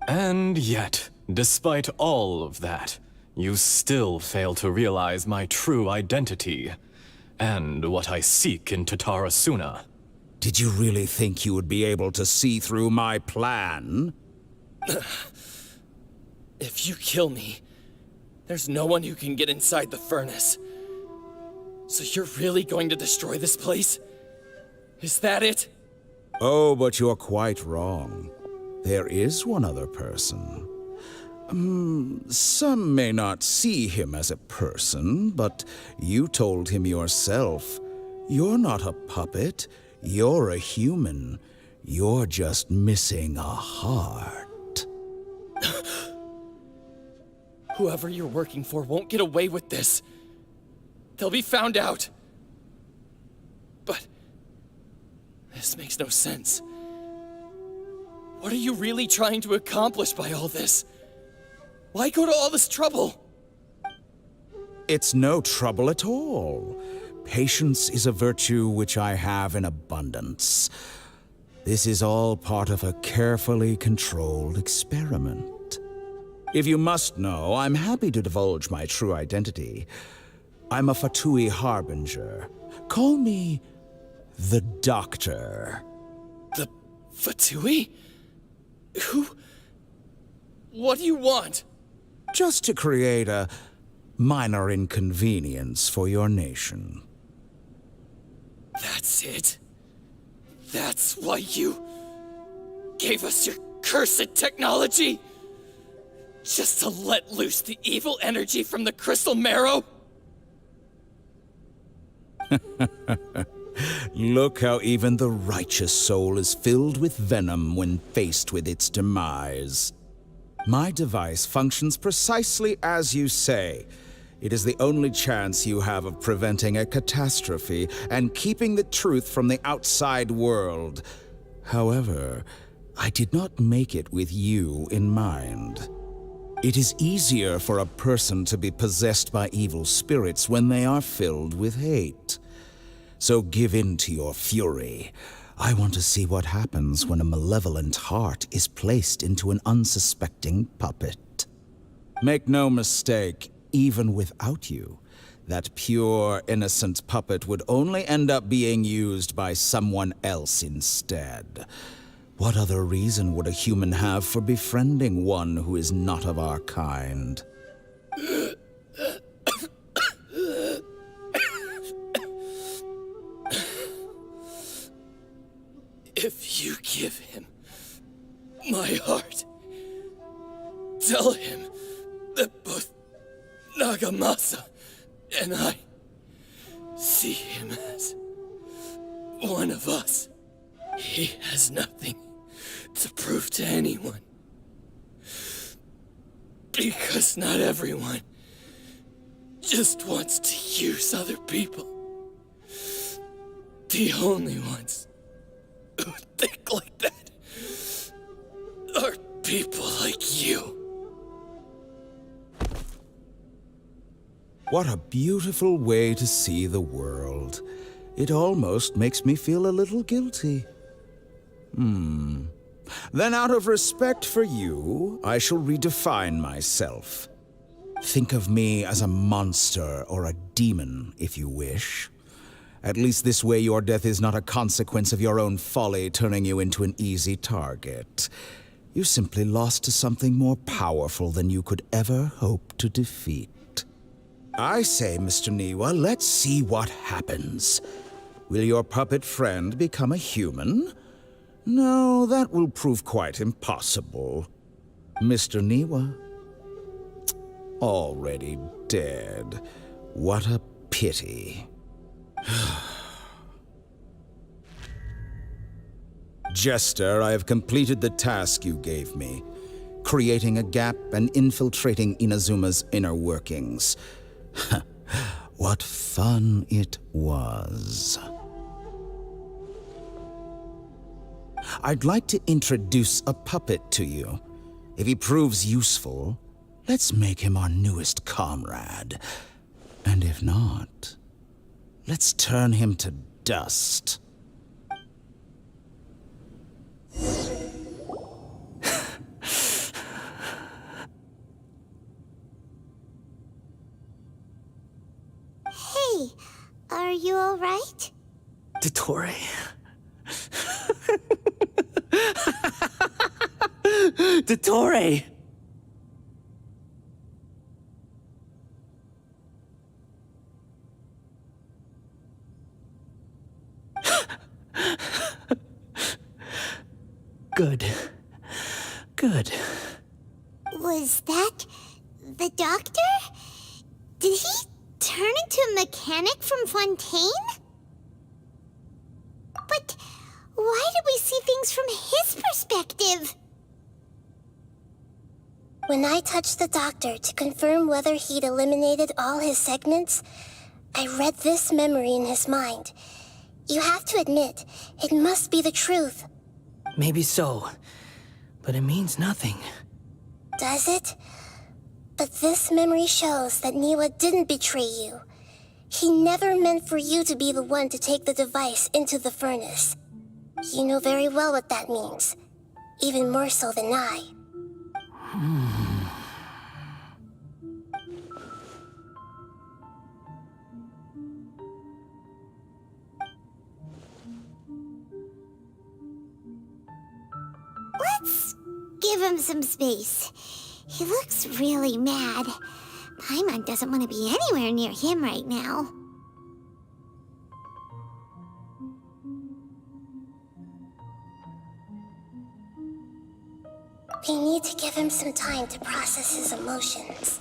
And yet, despite all of that, you still fail to realize my true identity, and what I seek in Tatara Suna. Did you really think you would be able to see through my plan? If you kill me, there's no one who can get inside the furnace. So you're really going to destroy this place? Is that it? Oh, but you're quite wrong. There is one other person. Some may not see him as a person, but you told him yourself. You're not a puppet. You're a human. You're just missing a heart. Whoever you're working for won't get away with this. They'll be found out. But this makes no sense. What are you really trying to accomplish by all this? Why go to all this trouble? It's no trouble at all. Patience is a virtue which I have in abundance. This is all part of a carefully controlled experiment. If you must know, I'm happy to divulge my true identity. I'm a Fatui Harbinger. Call me the Doctor. The Fatui? Who? What do you want? Just to create a minor inconvenience for your nation. That's it? That's why you gave us your cursed technology? Just to let loose the evil energy from the crystal marrow? Look how even the righteous soul is filled with venom when faced with its demise. My device functions precisely as you say. It is the only chance you have of preventing a catastrophe and keeping the truth from the outside world. However, I did not make it with you in mind. It is easier for a person to be possessed by evil spirits when they are filled with hate. So give in to your fury. I want to see what happens when a malevolent heart is placed into an unsuspecting puppet. Make no mistake, even without you, that pure, innocent puppet would only end up being used by someone else instead. What other reason would a human have for befriending one who is not of our kind? If you give him my heart, tell him that both Nagamasa and I see him as one of us. He has nothing to prove to anyone. Because not everyone just wants to use other people. The only ones who think like that are people like you. What a beautiful way to see the world. It almost makes me feel a little guilty. Then out of respect for you, I shall redefine myself. Think of me as a monster or a demon, if you wish. At least this way your death is not a consequence of your own folly turning you into an easy target. You simply lost to something more powerful than you could ever hope to defeat. I say, Mr. Niwa, let's see what happens. Will your puppet friend become a human? No, that will prove quite impossible. Mr. Niwa? Already dead. What a pity. Jester, I have completed the task you gave me, creating a gap and infiltrating Inazuma's inner workings. What fun it was. I'd like to introduce a puppet to you. If he proves useful, let's make him our newest comrade. And if not, let's turn him to dust. Hey, are you alright? Dottore. Dottore! Good. Good. Was that the doctor? Did he turn into a mechanic from Fontaine? But why did we see things from his perspective? When I touched the doctor to confirm whether he'd eliminated all his segments, I read this memory in his mind. You have to admit, it must be the truth. Maybe so, but it means nothing. Does it? But this memory shows that Niwa didn't betray you. He never meant for you to be the one to take the device into the furnace. You know very well what that means. Even more so than I. Let's give him some space. He looks really mad. Paimon doesn't want to be anywhere near him right now. We need to give him some time to process his emotions.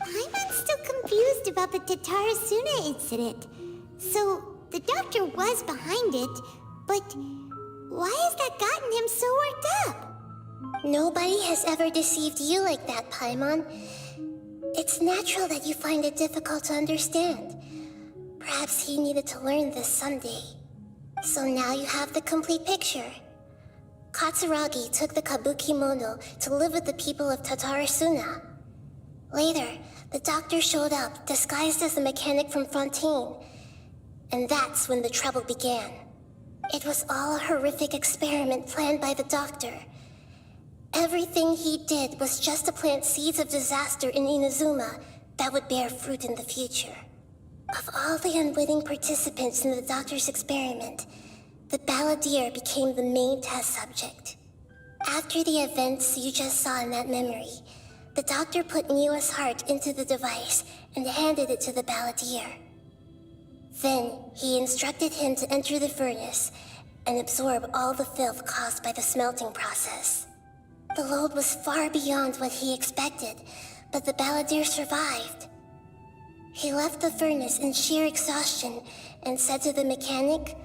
Paimon's still confused about the Tatarasuna incident. So, the doctor was behind it, but why has that gotten him so worked up? Nobody has ever deceived you like that, Paimon. It's natural that you find it difficult to understand. Perhaps he needed to learn this someday. So now you have the complete picture. Katsuragi took the kabuki mono to live with the people of Tatarasuna. Later, the doctor showed up, disguised as a mechanic from Fontaine. And that's when the trouble began. It was all a horrific experiment planned by the doctor. Everything he did was just to plant seeds of disaster in Inazuma that would bear fruit in the future. Of all the unwitting participants in the doctor's experiment, the balladeer became the main test subject. After the events you just saw in that memory, the doctor put Niwa's heart into the device and handed it to the balladeer. Then, he instructed him to enter the furnace and absorb all the filth caused by the smelting process. The load was far beyond what he expected, but the balladeer survived. He left the furnace in sheer exhaustion and said to the mechanic,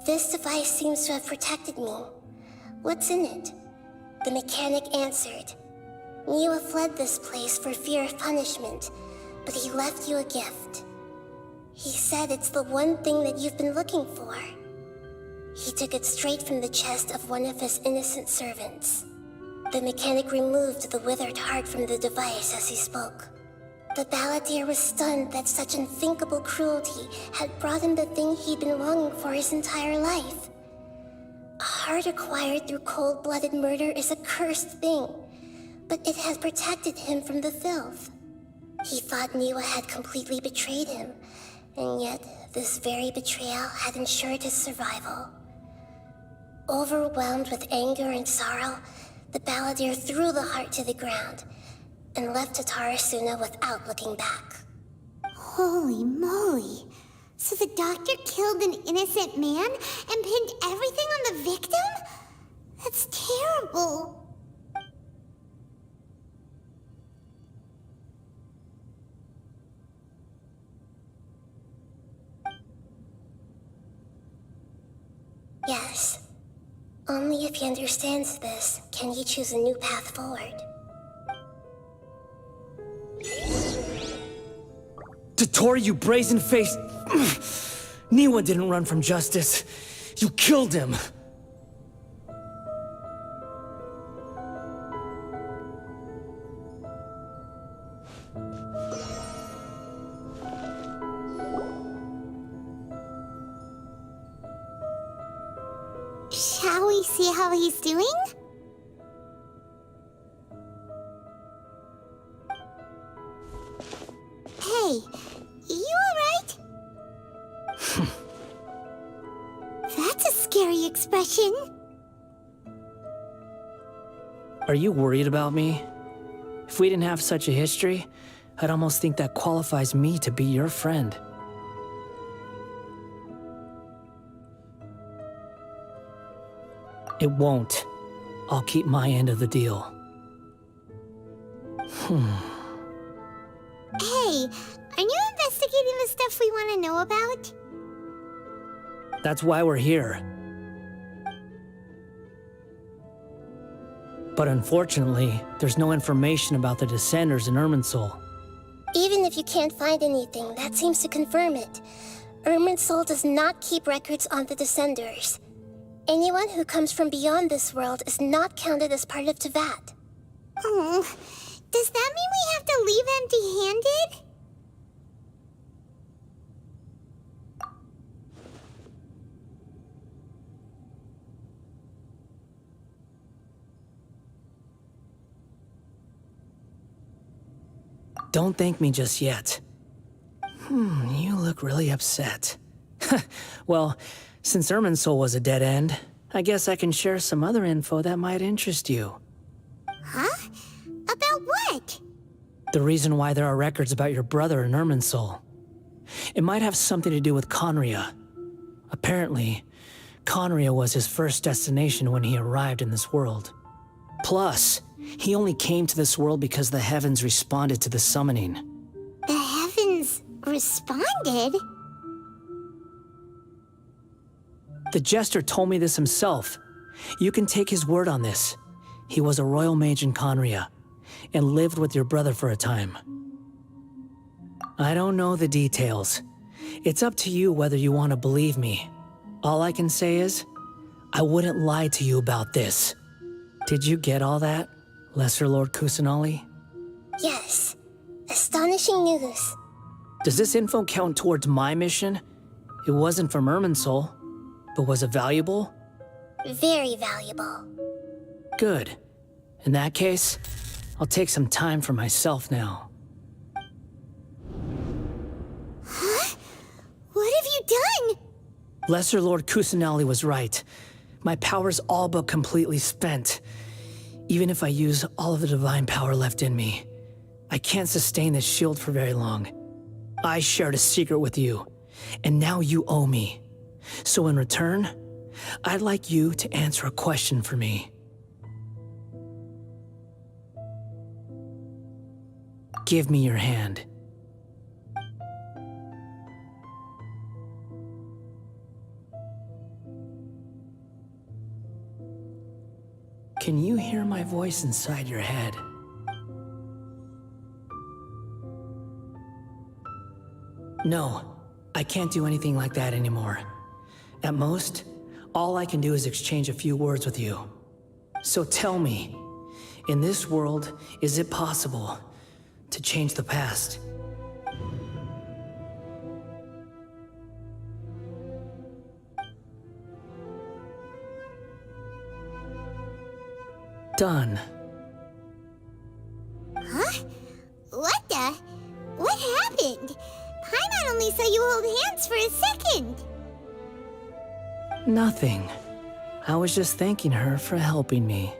"This device seems to have protected me. What's in it?" The mechanic answered, "Niwa fled this place for fear of punishment, but he left you a gift. He said it's the one thing that you've been looking for." He took it straight from the chest of one of his innocent servants. The mechanic removed the withered heart from the device as he spoke. The balladeer was stunned that such unthinkable cruelty had brought him the thing he'd been longing for his entire life. A heart acquired through cold-blooded murder is a cursed thing, but it had protected him from the filth. He thought Niwa had completely betrayed him, and yet this very betrayal had ensured his survival. Overwhelmed with anger and sorrow, the balladeer threw the heart to the ground and left Tatara Suna without looking back. Holy moly. So the doctor killed an innocent man and pinned everything on the victim? That's terrible. Yes. Only if he understands this can he choose a new path forward. Totoro, you brazen-faced... Niwa didn't run from justice. You killed him. Shall we see how he's doing? Hey, you alright? That's a scary expression. Are you worried about me? If we didn't have such a history, I'd almost think that qualifies me to be your friend. It won't. I'll keep my end of the deal. Hey, are you investigating the stuff we want to know about? That's why we're here. But unfortunately, there's no information about the Descenders in Irminsul. Even if you can't find anything, that seems to confirm it. Irminsul does not keep records on the Descenders. Anyone who comes from beyond this world is not counted as part of Teyvat. Oh, does that mean we have to leave empty-handed? Don't thank me just yet. You look really upset. Well, since Irminsul was a dead end, I guess I can share some other info that might interest you. Huh? About what? The reason why there are records about your brother in Irminsul. It might have something to do with Conria. Apparently, Conria was his first destination when he arrived in this world. Plus, he only came to this world because the heavens responded to the summoning. The heavens responded? The Jester told me this himself. You can take his word on this. He was a royal mage in Conria, and lived with your brother for a time. I don't know the details. It's up to you whether you want to believe me. All I can say is, I wouldn't lie to you about this. Did you get all that, Lesser Lord Kusanali? Yes. Astonishing news. Does this info count towards my mission? It wasn't from Irminsul, but was it valuable? Very valuable. Good. In that case, I'll take some time for myself now. Huh? What have you done? Lesser Lord Kusanali was right. My power's all but completely spent. Even if I use all of the divine power left in me, I can't sustain this shield for very long. I shared a secret with you, and now you owe me. So in return, I'd like you to answer a question for me. Give me your hand. Can you hear my voice inside your head? No, I can't do anything like that anymore. At most, all I can do is exchange a few words with you. So tell me, in this world, is it possible to change the past? Done. Huh? What the? What happened? Paimon only saw you hold hands for a second. Nothing. I was just thanking her for helping me.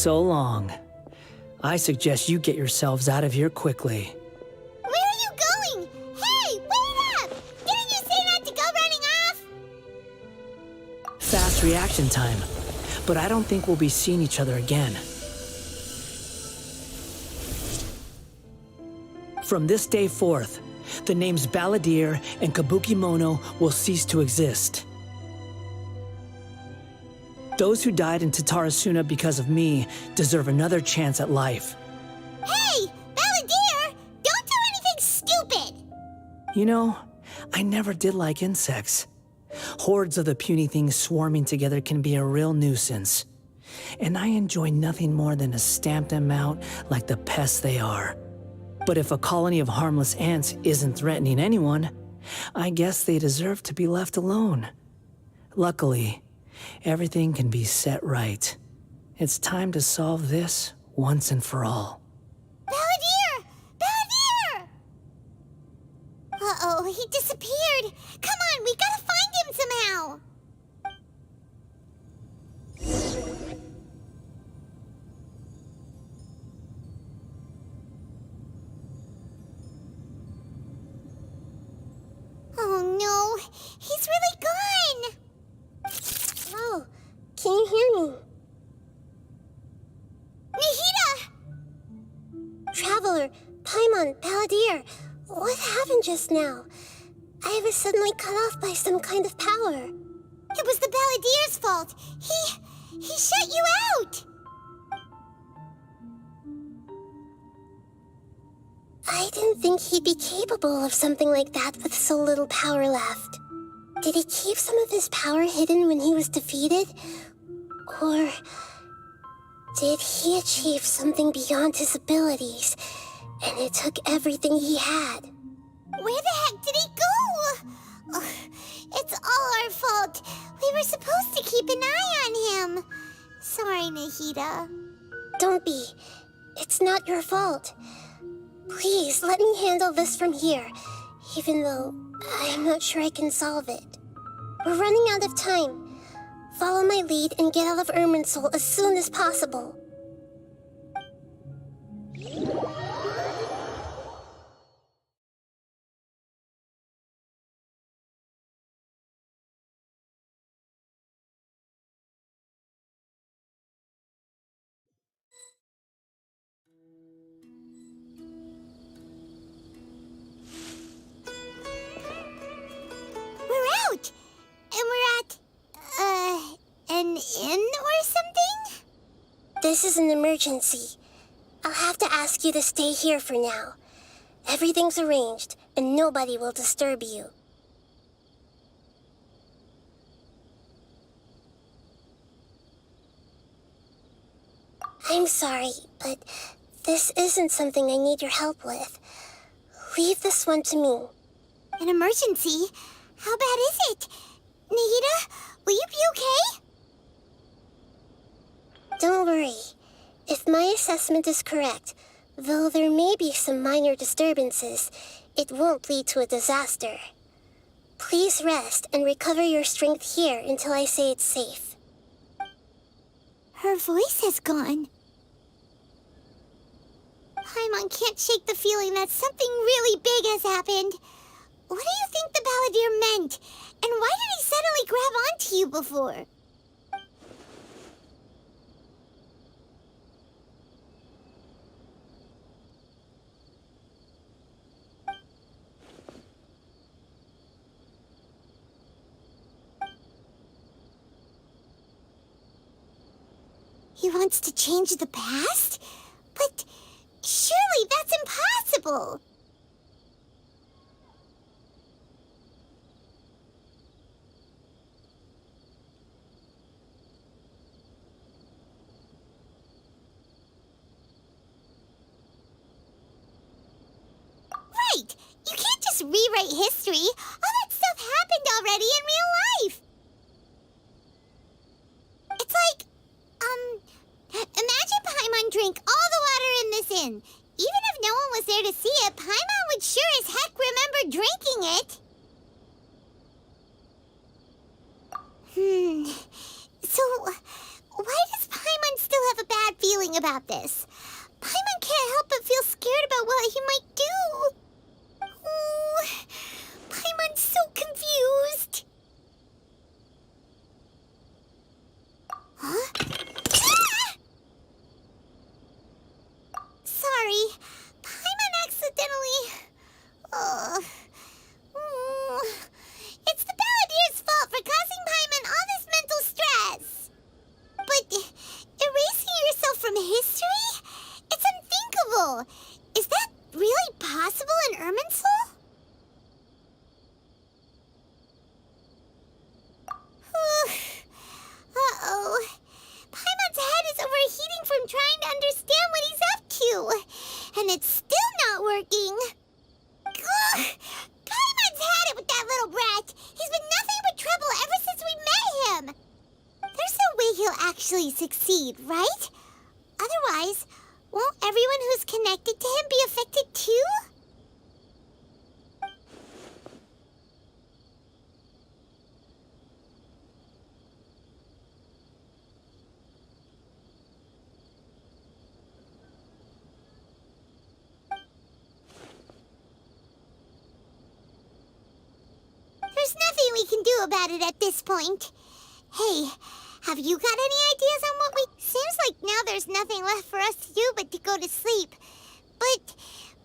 so long. I suggest you get yourselves out of here quickly. Where are you going? Hey, wait up! Didn't you say not to go running off? Fast reaction time. But I don't think we'll be seeing each other again. From this day forth, the names Balladeer and Kabukimono will cease to exist. Those who died in Tatarasuna because of me deserve another chance at life. Hey, Balladeer! Don't do anything stupid! You know, I never did like insects. Hordes of the puny things swarming together can be a real nuisance. And I enjoy nothing more than to stamp them out like the pests they are. But if a colony of harmless ants isn't threatening anyone, I guess they deserve to be left alone. Luckily, everything can be set right. It's time to solve this once and for all. Balladeer! Balladeer! Uh-oh, he disappeared. Come on, we gotta find him somehow. Oh no, he's really gone. Oh, can you hear me? Nahida! Traveler, Paimon, Balladeer, what happened just now? I was suddenly cut off by some kind of power. It was the Balladeer's fault. He shut you out. I didn't think he'd be capable of something like that with so little power left. Did he keep some of his power hidden when he was defeated? Or did he achieve something beyond his abilities, and it took everything he had? Where the heck did he go? Ugh, it's all our fault. We were supposed to keep an eye on him. Sorry, Nahida. Don't be. It's not your fault. Please, let me handle this from here, even though I'm not sure I can solve it. We're running out of time. Follow my lead and get out of Irminsul as soon as possible. We're out! And we're at, an inn or something? This is an emergency. I'll have to ask you to stay here for now. Everything's arranged, and nobody will disturb you. I'm sorry, but this isn't something I need your help with. Leave this one to me. An emergency? How bad is it? Nahida, will you be okay? Don't worry. If my assessment is correct, though there may be some minor disturbances, it won't lead to a disaster. Please rest and recover your strength here until I say it's safe. Her voice has gone. Paimon can't shake the feeling that something really big has happened. What do you think the Balladeer meant? And why did he suddenly grab onto you before? He wants to change the past? But surely that's impossible! Right! You can't just rewrite history! All that stuff happened already in real life! It's like, imagine Paimon drank all the water in this inn. Even if no one was there to see it, Paimon would sure as heck remember drinking it. So, why does Paimon still have a bad feeling really succeed, right? Otherwise, won't everyone who's connected to him be affected too? There's nothing we can do about it at this point. Hey, have you got any ideas on what we... Seems like now there's nothing left for us to do but to go to sleep. But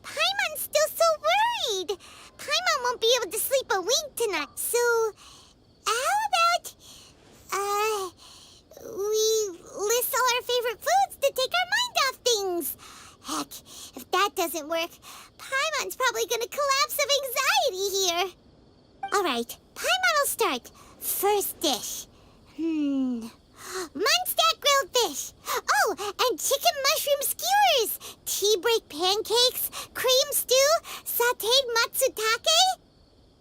Paimon's still so worried. Paimon won't be able to sleep a wink tonight. So, how about... we list all our favorite foods to take our mind off things. Heck, if that doesn't work, Paimon's probably gonna collapse of anxiety here. Alright, Paimon will start. First dish. Munstack grilled fish. Oh, and chicken mushroom skewers. Tea break pancakes. Cream stew. Sauteed matsutake.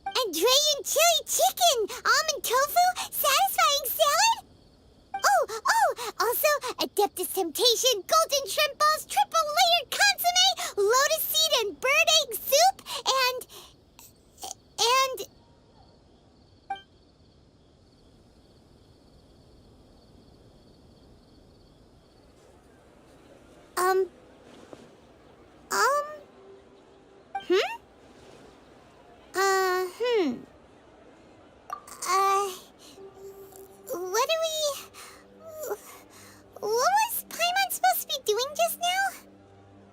And Dragon chili chicken. Almond tofu. Satisfying salad. Oh, also Adeptus Temptation. Golden shrimp balls. Triple layered consomme. Lotus seed and bird egg soup. And... What was Paimon supposed to be doing just now?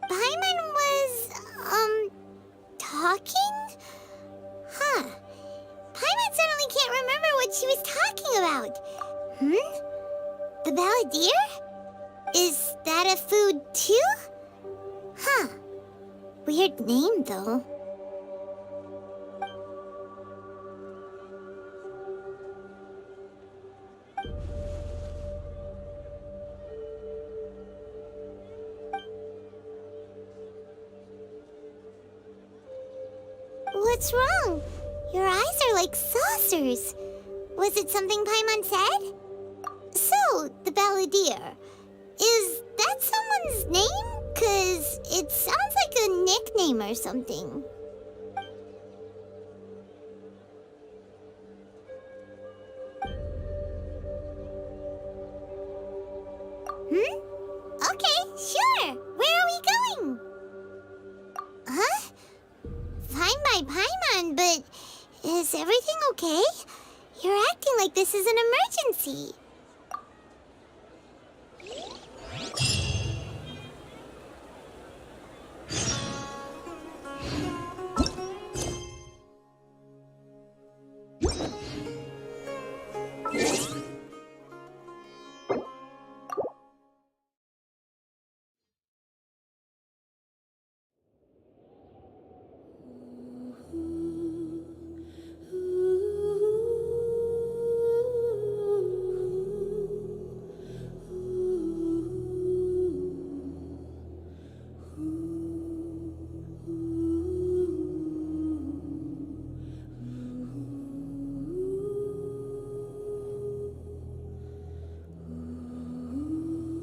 Paimon was, talking? Huh. Paimon suddenly can't remember what she was talking about. The balladeer? Is that a food too? Huh. Weird name, though. What's wrong? Your eyes are like saucers. Was it something Paimon said? So, the balladeer. Is that someone's name? 'Cause it sounds like a nickname or something. Okay, sure. Where are we going? Huh? Fine by Paimon, but is everything okay? You're acting like this is an emergency.